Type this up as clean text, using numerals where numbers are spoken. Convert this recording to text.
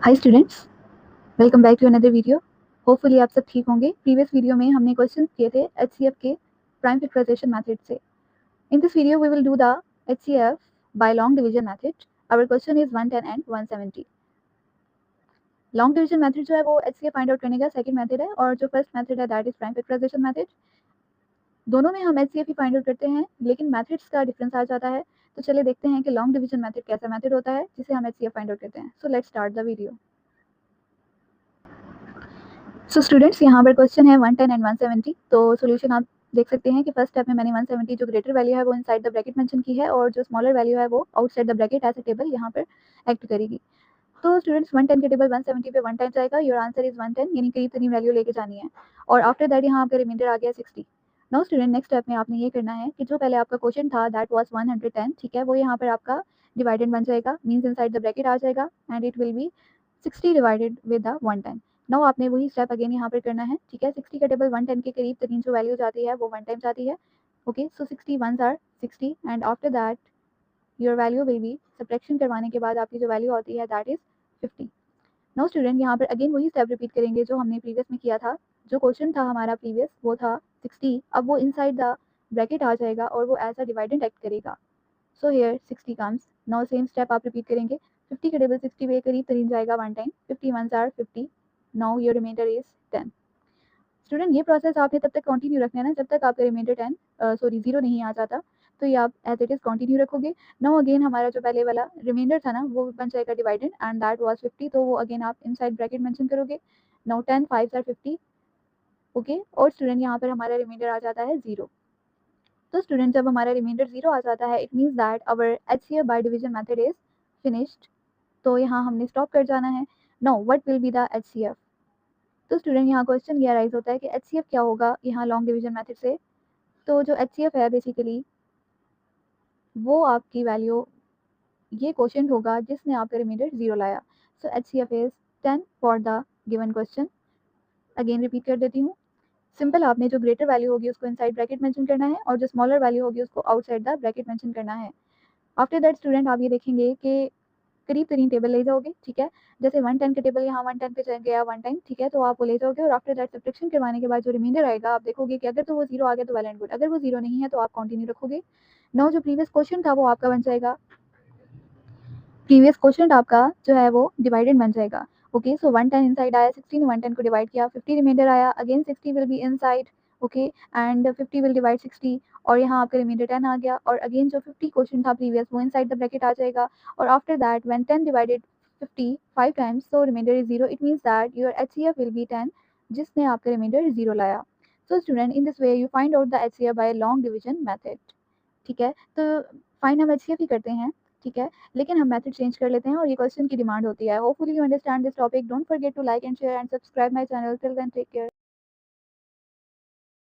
Hi students, welcome back to another video. Hopefully आप सब ठीक होंगे। प्रीवियस वीडियो में हमने क्वेश्चन किए थे एचसीएफ के प्राइम फैक्टराइजेशन मेथड से। In this video we will do the HCF by long division method. Our question is 110 and 170। Long division method जो है वो एचसीएफ फाइंड आउट करने का सेकंड मेथड है, और जो फर्स्ट मेथड है that is prime factorization method. दोनों में हम एचसीएफ ही फाइंड आउट करते हैं, लेकिन मेथड्स का डिफरेंस आ जाता है। तो चलिए देखते हैं कि लॉन्ग डिवीजन मेथड कैसा मेथड होता है जिसे हम एचसीएफ फाइंड आउट करते हैं। So let's start the video. So students, यहाँ पर क्वेश्चन है 110 एंड 170। तो सॉल्यूशन आप देख सकते हैं कि फर्स्ट स्टेप में मैंने 170 जो ग्रेटर वैल्यू है वो इनसाइड द ब्रैकेट मेंशन की है, और जो स्मॉलर वैल्यू है वो outside the bracket as a table यहाँ पर एक्ट करेगी। तो स्टूडेंट्स 110 के टेबल 170 पे 1 टाइम्स आएगा। योर आंसर इज 110, यानी करीब इतनी वैल्यू लेके जानी है। और आफ्टर दैट यहाँ आपका रिमाइंडर आ गया 60। नाउ स्टूडेंट नेक्स्ट स्टेप में आपने ये करना है कि जो पहले आपका क्वेश्चन था दैट वाज 110, ठीक है, वो यहाँ पर आपका डिवाइडेड बन जाएगा, मीन्स इनसाइड द ब्रैकेट आ जाएगा, and it will be 60 divided with the 110। Now आपने वही स्टेप अगेन यहाँ पर करना है, ठीक है। 60 का टेबल 110 के करीब तरीन जो वैल्यू जाती है वो 1 टाइम्स आती है। Okay, so 60 ones are 60, and after that your value will be, subtraction करवाने के बाद आपकी जो वैल्यू आती है दैट इज 50। नाउ स्टूडेंट यहाँ पर अगेन वही स्टेप रिपीट करेंगे जो हमने प्रीवियस में किया था। जो क्वेश्चन था हमारा प्रीवियस वो था 60, अब वो इनसाइड द ब्रैकेट आ जाएगा और वो एज अ डिवाइडेंड एक्ट करेगा। So here 60 comes. Now same step आप रिपीट करेंगे। 50 के टेबल 60 पे करीब तरीन जाएगा 1 time. 50 ones are 50। Now your reminder is 10। Student ये प्रोसेस आपने तब तक कंटिन्यू रखना है ना जब तक आपका रिमाइंडर 0 नहीं आ जाता। तो ये आप एज इट इज कंटिन्यू रखोगे। नाउ अगेन हमारा जो पहले वाला रिमाइंडर था ना वो बन जाएगा डिवाइडेड, एंड दैट वाज 50, तो वो अगेन आप इनसाइड ब्रैकेट मेंशन करोगे। Now 10 5 are 50। ओके, और स्टूडेंट यहाँ पर हमारा रिमाइंडर आ जाता है 0। तो स्टूडेंट जब हमारा रिमाइंडर 0 आ जाता है it means that our HCF by division method is finished. तो यहाँ हमने स्टॉप कर जाना है। Now what will be the HCF. तो स्टूडेंट यहाँ क्वेश्चन ये अराइज होता है कि एचसीएफ क्या होगा यहाँ लॉन्ग डिवीजन मेथड से। तो जो एचसीएफ है बेसिकली वो आपकी वैल्यू, ये क्वेश्चन होगा जिसने आपका रिमाइंडर 0 लाया। So HCF is 10 for the given question. Again repeat कर देती हूँ। सिंपल, आपने जो ग्रेटर वैल्यू होगी उसको इनसाइड ब्रैकेट मेंशन करना है, और जो स्मॉलर वैल्यू होगी उसको आउटसाइड द ब्रैकेट मेंशन करना है। आफ्टर दैट स्टूडेंट आप ये देखेंगे कि करीब तरीन टेबल ले जाओगे, ठीक है। जैसे 110 के टेबल यहाँ 110 पे चल गया 1 टाइम, ठीक है, तो आप वो ले जाओगे, और आफ्टर दैट सब्ट्रैक्शन करवाने के बाद जो रिमाइंडर आएगा आप देखोगे कि अगर तो वो 0 आ गया तो वेल एंड गुड, अगर वो 0 नहीं है तो आप कंटिन्यू रखोगे। नाउ जो प्रीवियस क्वेश्चन था वो आपका बन जाएगा, प्रीवियस क्वेश्चन आपका जो है वो डिवाइडेड बन जाएगा। ओके, सो 110 इनसाइड आया, 60 ने 110 को डिवाइड किया, 50 रिमाइंडर आया, again 60 will be inside, okay, and 50 will divide 60, और यहाँ आपका रिमाइंडर 10 आ गया, और अगेन जो 50 क्वेश्चन था प्रीवियस वो इनसाइड द ब्रैकेट आ जाएगा, और after that when 10 divided 50 5 times, so reminder is 0। It means that your HCF will be 10, जिसने आपका रिमाइंडर 0 लाया। So student in this way you find out the HCF by long division method, ठीक है। तो fine हम HCF ही करते हैं, ठीक है, लेकिन हम मेथड चेंज कर लेते हैं और ये क्वेश्चन की डिमांड होती है। Hopefully you understand this topic. Don't forget to like and share and subscribe my channel. Till then take care.